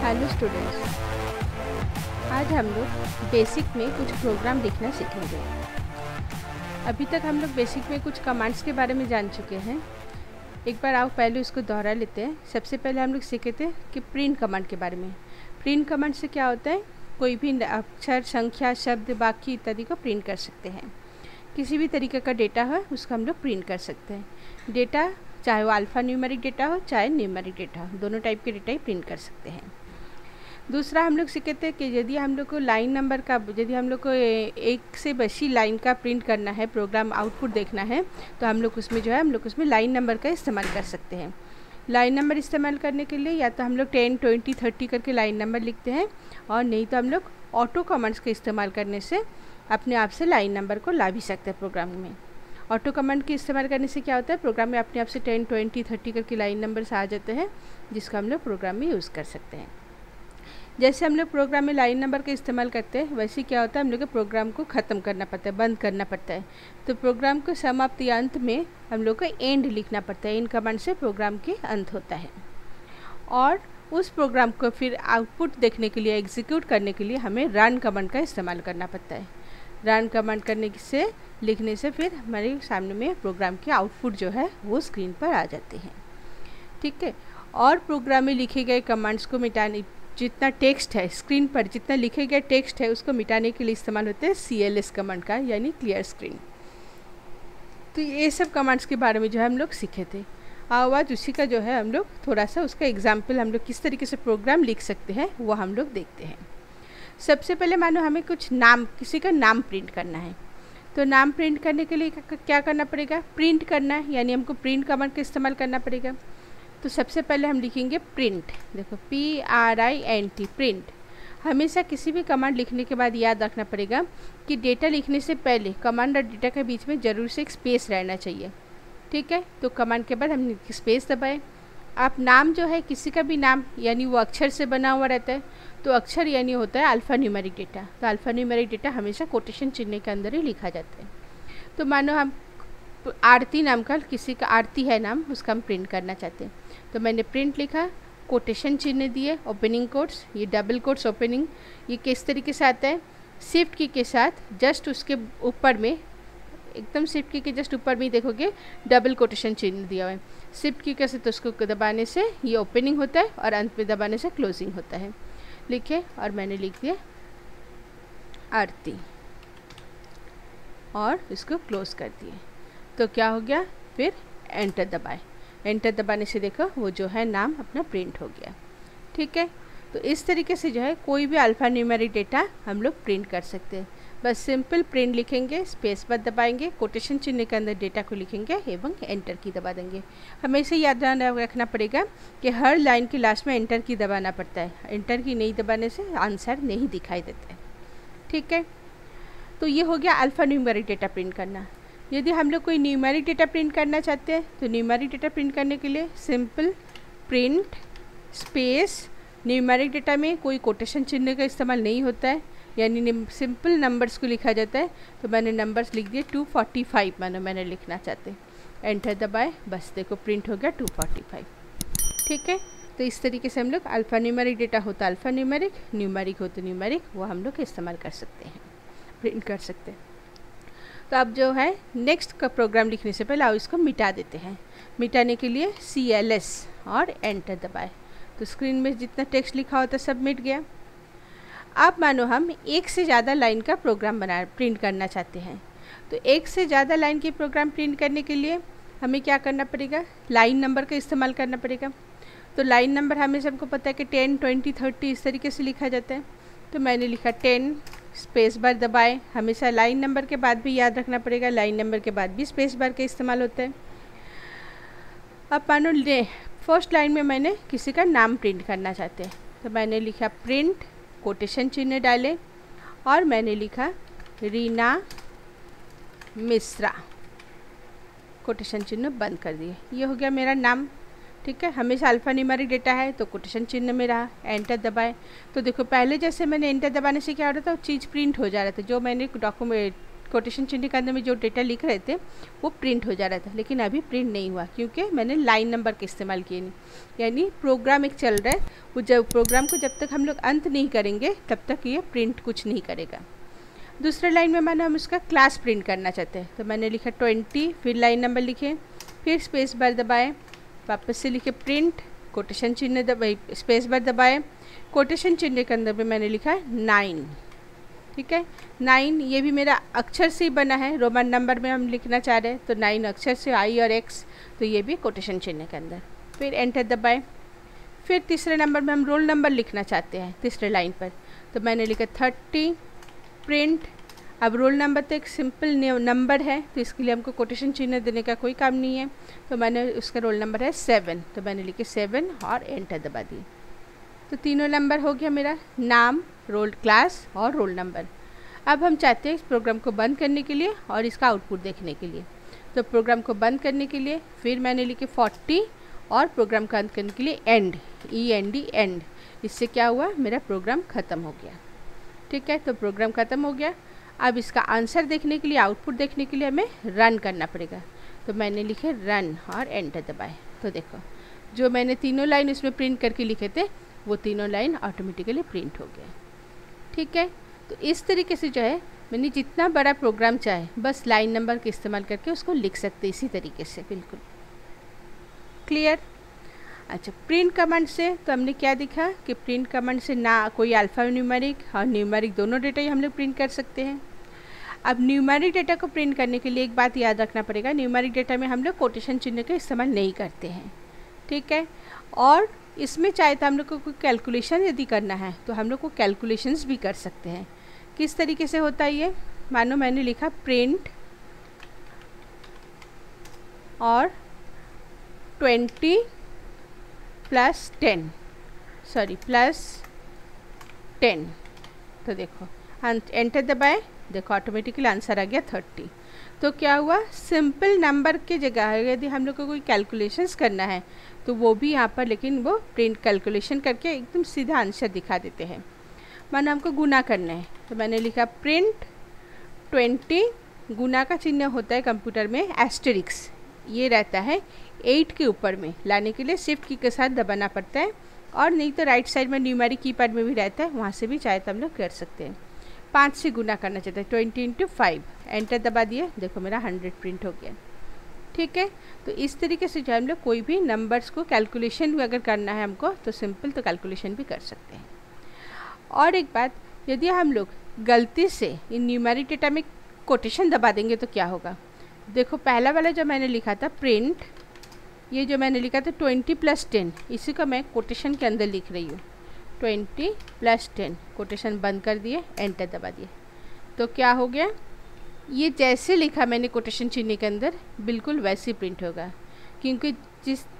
Hello students, आज हम लोग बेसिक में कुछ प्रोग्राम लिखना सीखेंगे। अभी तक हम लोग बेसिक में कुछ कमांड्स के बारे में जान चुके हैं। एक बार आओ पहले उसको दोहरा लेते हैं। सबसे पहले हम लोग सीखे थे कि प्रिंट कमांड के बारे में। प्रिंट कमांड से क्या होता है, कोई भी अक्षर, संख्या, शब्द, वाक्य इत्यादि को प्रिंट कर सकते हैं। किसी भी तरीके का डेटा हो उसको हम लोग प्रिंट कर सकते हैं। डेटा चाहे वो अल्फ़ा न्यूमेरिक डेटा हो चाहे न्यूमेरिक डेटा हो, दोनों टाइप के डेटा ही प्रिंट कर सकते हैं। दूसरा हम लोग सीखे थे कि यदि हम लोग को लाइन नंबर का, यदि हम लोग को एक से बची लाइन का प्रिंट करना है, प्रोग्राम आउटपुट देखना है, तो हम लोग उसमें जो है हम लोग उसमें लाइन नंबर का इस्तेमाल कर सकते हैं। लाइन नंबर इस्तेमाल करने के लिए या तो हम लोग 10, 20, 30 करके लाइन नंबर लिखते हैं, और नहीं तो हम लोग ऑटो कमांड्स का इस्तेमाल करने से अपने आप से लाइन नंबर को ला भी सकते हैं प्रोग्राम में। ऑटो कमांड के इस्तेमाल करने से क्या होता है, प्रोग्राम में अपने आप से 10, 20, 30 करके लाइन नंबर्स आ जाते हैं, जिसको हम लोग प्रोग्राम में यूज़ कर सकते हैं। जैसे हम लोग प्रोग्राम में लाइन नंबर का इस्तेमाल करते हैं, वैसे क्या होता है, हम लोग को प्रोग्राम को ख़त्म करना पड़ता है, बंद करना पड़ता है। तो प्रोग्राम को समाप्ति अंत में हम लोग को एंड लिखना पड़ता है। एंड कमांड से प्रोग्राम के अंत होता है, और उस प्रोग्राम को फिर आउटपुट देखने के लिए, एग्जीक्यूट करने के लिए हमें रन कमांड का इस्तेमाल करना पड़ता है। रन कमांड करने से, लिखने से फिर हमारे सामने में प्रोग्राम के आउटपुट जो है वो स्क्रीन पर आ जाते हैं। ठीक है। और प्रोग्राम में लिखे गए कमांड्स को मिटाने, जितना टेक्स्ट है स्क्रीन पर, जितना लिखे गए टेक्स्ट है उसको मिटाने के लिए इस्तेमाल होते हैं CLS कमांड का, यानी क्लियर स्क्रीन। तो ये सब कमांड्स के बारे में जो है हम लोग सीखे थे। आज उसी का जो है हम लोग थोड़ा सा उसका एग्जाम्पल, हम लोग किस तरीके से प्रोग्राम लिख सकते हैं वो हम लोग देखते हैं। सबसे पहले मानो हमें कुछ नाम, किसी का नाम प्रिंट करना है। तो नाम प्रिंट करने के लिए क्या करना पड़ेगा, प्रिंट करना है, यानी हमको प्रिंट कमांड का इस्तेमाल करना पड़ेगा। तो सबसे पहले हम लिखेंगे प्रिंट। देखो PRINT, प्रिंट। हमेशा किसी भी कमांड लिखने के बाद याद रखना पड़ेगा कि डेटा लिखने से पहले कमांड और डेटा के बीच में ज़रूर से एक स्पेस रहना चाहिए। ठीक है। तो कमांड के बाद हम स्पेस दबाएं। आप नाम जो है, किसी का भी नाम, यानी वो अक्षर से बना हुआ रहता है, तो अक्षर यानी होता है अल्फ़ा न्यूमेरिक डेटा। तो अल्फ़ा न्यूमेरिक डेटा हमेशा कोटेशन चिन्ह के अंदर ही लिखा जाता है। तो मानो हम आरती नाम का, किसी का आरती है नाम, उसका हम प्रिंट करना चाहते हैं। तो मैंने प्रिंट लिखा, कोटेशन चिन्ह दिए, ओपनिंग कोट्स, ये डबल कोट्स ओपनिंग। ये किस तरीके से आता है, शिफ्ट की के साथ जस्ट उसके ऊपर में, एकदम शिफ्ट की के जस्ट ऊपर में देखोगे डबल कोटेशन चिन्ह दिया हुआ है। शिफ्ट की के साथ उसको दबाने से ये ओपनिंग होता है, और अंत में दबाने से क्लोजिंग होता है। लिखे, और मैंने लिख दिया आरती, और इसको क्लोज कर दिए। तो क्या हो गया, फिर एंटर दबाए। एंटर दबाने से देखो वो जो है नाम अपना प्रिंट हो गया। ठीक है। तो इस तरीके से जो है कोई भी अल्फ़ा न्यूमेरिक डेटा हम लोग प्रिंट कर सकते हैं। बस सिंपल प्रिंट लिखेंगे, स्पेस बार दबाएंगे, कोटेशन चिन्ह के अंदर डेटा को लिखेंगे एवं एंटर की दबा देंगे। हमेशा याद रखना पड़ेगा कि हर लाइन के लास्ट में एंटर की दबाना पड़ता है। एंटर की नहीं दबाने से आंसर नहीं दिखाई देता है। ठीक है। तो ये हो गया अल्फ़ा न्यूमेरिक डेटा प्रिंट करना। यदि हम लोग कोई न्यूमेरिक डेटा प्रिंट करना चाहते हैं, तो न्यूमेरिक डेटा प्रिंट करने के लिए simple print space, numeric data में कोई कोटेशन चिन्ह का इस्तेमाल नहीं होता है, यानी सिंपल नंबर्स को लिखा जाता है। तो मैंने नंबर्स लिख दिए 245, मैंने लिखना चाहते। एंटर दबाए, बस देखो प्रिंट हो गया 245। ठीक है। तो इस तरीके से हम लोग अल्फ़ा न्यूमेरिक डेटा होता है अल्फ़ा न्यूमेरिक, न्यूमेरिक हो तो न्यूमेरिक, वो हम लोग इस्तेमाल कर सकते हैं, प्रिंट कर सकते हैं। तो अब जो है नेक्स्ट का प्रोग्राम लिखने से पहले आओ इसको मिटा देते हैं। मिटाने के लिए CLS और एंटर दबाए। तो स्क्रीन में जितना टेक्स्ट लिखा होता सब मिट गया। अब मानो हम एक से ज़्यादा लाइन का प्रोग्राम प्रिंट करना चाहते हैं। तो एक से ज़्यादा लाइन की प्रोग्राम प्रिंट करने के लिए हमें क्या करना पड़ेगा, लाइन नंबर का इस्तेमाल करना पड़ेगा। तो लाइन नंबर हमें सबको पता है कि 10, 20, 30 इस तरीके से लिखा जाता है। तो मैंने लिखा 10, स्पेस बार दबाए। हमेशा लाइन नंबर के बाद भी याद रखना पड़ेगा, लाइन नंबर के बाद भी स्पेस बार का इस्तेमाल होता है। अब मानो फर्स्ट लाइन में मैंने किसी का नाम प्रिंट करना चाहते हैं, तो मैंने लिखा प्रिंट, कोटेशन चिन्ह डाले, और मैंने लिखा रीना मिश्रा, कोटेशन चिन्ह बंद कर दिए। ये हो गया मेरा नाम। ठीक है। हमेशा अल्फ़ा न्यूमेरिक डेटा है तो कोटेशन चिन्ह में रहा। एंटर दबाए तो देखो पहले जैसे मैंने एंटर दबाने से क्या हो रहा था, वो चीज़ प्रिंट हो जा रहा था। जो मैंने डॉक्यूमेंट कोटेशन चिन्ह के अंदर में जो डेटा लिख रहे थे वो प्रिंट हो जा रहा था, लेकिन अभी प्रिंट नहीं हुआ क्योंकि मैंने लाइन नंबर का इस्तेमाल किए नहीं। यानी प्रोग्राम एक चल रहा है, वो जब प्रोग्राम को जब तक हम लोग अंत नहीं करेंगे तब तक ये प्रिंट कुछ नहीं करेगा। दूसरे लाइन में मैंने हम उसका क्लास प्रिंट करना चाहते हैं, तो मैंने लिखा 20, फिर लाइन नंबर लिखे, फिर स्पेस बार दबाए, वापस से लिखे प्रिंट, कोटेशन चिन्ह दबाए, स्पेस बार दबाए, कोटेशन चिन्ह के अंदर में मैंने लिखा 9। ठीक है, 9 ये भी मेरा अक्षर से ही बना है, रोमन नंबर में हम लिखना चाह रहे हैं तो 9 अक्षर से, आई और एक्स, तो ये भी कोटेशन चिन्ह के अंदर। फिर एंटर दबाए। फिर तीसरे नंबर में हम रोल नंबर लिखना चाहते हैं तीसरे लाइन पर, तो मैंने लिखा 30, प्रिंट। अब रोल नंबर तो एक सिंपल नंबर है, तो इसके लिए हमको कोटेशन चिन्ह देने का कोई काम नहीं है, तो मैंने उसका रोल नंबर है 7, तो मैंने लिखे 7 और एंटर दबा दिए। तो तीनों नंबर हो गया मेरा, नाम, रोल, क्लास और रोल नंबर। अब हम चाहते हैं इस प्रोग्राम को बंद करने के लिए और इसका आउटपुट देखने के लिए। तो प्रोग्राम को बंद करने के लिए फिर मैंने लिखे 40 और प्रोग्राम का अंत करने के लिए एंड, END, एंड। इससे क्या हुआ, मेरा प्रोग्राम ख़त्म हो गया। ठीक है, तो प्रोग्राम ख़त्म हो गया। अब इसका आंसर देखने के लिए, आउटपुट देखने के लिए हमें रन करना पड़ेगा, तो मैंने लिखे रन और एंटर दबाए। तो देखो जो मैंने तीनों लाइन उसमें प्रिंट करके लिखे थे वो तीनों लाइन ऑटोमेटिकली प्रिंट हो गए। ठीक है, तो इस तरीके से जो है मैंने जितना बड़ा प्रोग्राम चाहे बस लाइन नंबर का इस्तेमाल करके उसको लिख सकते इसी तरीके से। बिल्कुल क्लियर। अच्छा, प्रिंट कमांड से तो हमने क्या देखा कि प्रिंट कमांड से ना कोई अल्फ़ा न्यूमेरिक और न्यूमेरिक दोनों डेटा ही हम लोग प्रिंट कर सकते हैं। अब न्यूमेरिक डेटा को प्रिंट करने के लिए एक बात याद रखना पड़ेगा, न्यूमेरिक डेटा में हम लोग कोटेशन चिन्ह का इस्तेमाल नहीं करते हैं। ठीक है, और इसमें चाहे तो हम लोग को कोई कैलकुलेशन यदि करना है तो हम लोग को कैलकुलेशंस भी कर सकते हैं। किस तरीके से होता है ये, मानो मैंने लिखा प्रिंट और 20 प्लस 10, तो देखो एंटर दबाए, देखो ऑटोमेटिकली आंसर आ गया 30। तो क्या हुआ, सिंपल नंबर के जगह यदि हम लोग को कोई कैलकुलेशंस करना है तो वो भी यहाँ पर, लेकिन वो प्रिंट कैलकुलेशन करके एकदम सीधा आंसर दिखा देते हैं। मानो हमको गुना करना है तो मैंने लिखा प्रिंट 20, गुना का चिन्ह होता है कंप्यूटर में एस्टेरिक्स, ये रहता है 8 के ऊपर में, लाने के लिए शिफ्ट की के साथ दबाना पड़ता है, और नहीं तो राइट साइड में न्यूमेरिक कीपैड में भी रहता है, वहाँ से भी चाहे तो हम लोग कर सकते हैं। 5 से गुना करना चाहते हैं, 20 × 5, एंटर दबा दिए, देखो मेरा 100 प्रिंट हो गया। ठीक है, तो इस तरीके से जो हम लोग कोई भी नंबर्स को कैलकुलेशन भी अगर करना है हमको तो सिंपल तो कैलकुलेशन भी कर सकते हैं। और एक बात, यदि हम लोग गलती से इन न्यूमेरिक डेटा में कोटेशन दबा देंगे तो क्या होगा, देखो पहला वाला जो मैंने लिखा था प्रिंट, ये जो मैंने लिखा था 20 + 10, इसी को मैं कोटेशन के अंदर लिख रही हूँ, 20 + 10, कोटेशन बंद कर दिए, एंटर दबा दिए। तो क्या हो गया, ये जैसे लिखा मैंने कोटेशन चिन्ह के अंदर बिल्कुल वैसे ही प्रिंट होगा, क्योंकि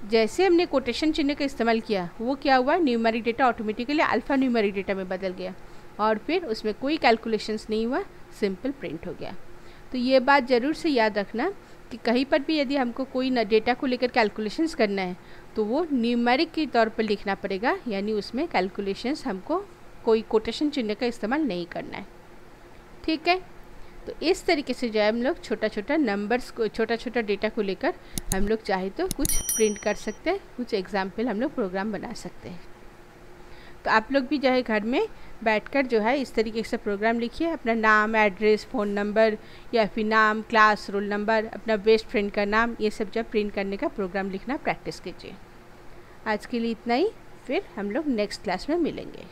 जैसे हमने कोटेशन चिन्ह का इस्तेमाल किया वो क्या हुआ, numeric data automatically alpha numeric data में बदल गया और फिर उसमें कोई कैलकुलेशंस नहीं हुआ, सिंपल प्रिंट हो गया। तो ये बात ज़रूर से याद रखना कि कहीं पर भी यदि हमको कोई डेटा को लेकर कैलकुलेशंस करना है तो वो न्यूमेरिक के तौर पर लिखना पड़ेगा, यानी उसमें कैलकुलेशंस हमको कोई कोटेशन चिन्ह का इस्तेमाल नहीं करना है। ठीक है, तो इस तरीके से जो है हम लोग छोटा छोटा नंबर्स को, छोटा छोटा डेटा को लेकर हम लोग चाहे तो कुछ प्रिंट कर सकते हैं, कुछ एग्जाम्पल हम लोग प्रोग्राम बना सकते हैं। तो आप लोग भी जो है घर में बैठकर जो है इस तरीके से प्रोग्राम लिखिए, अपना नाम, एड्रेस, फ़ोन नंबर या फिर नाम, क्लास, रोल नंबर, अपना बेस्ट फ्रेंड का नाम, ये सब जब प्रिंट करने का प्रोग्राम लिखना प्रैक्टिस कीजिए। आज के लिए इतना ही, फिर हम लोग नेक्स्ट क्लास में मिलेंगे।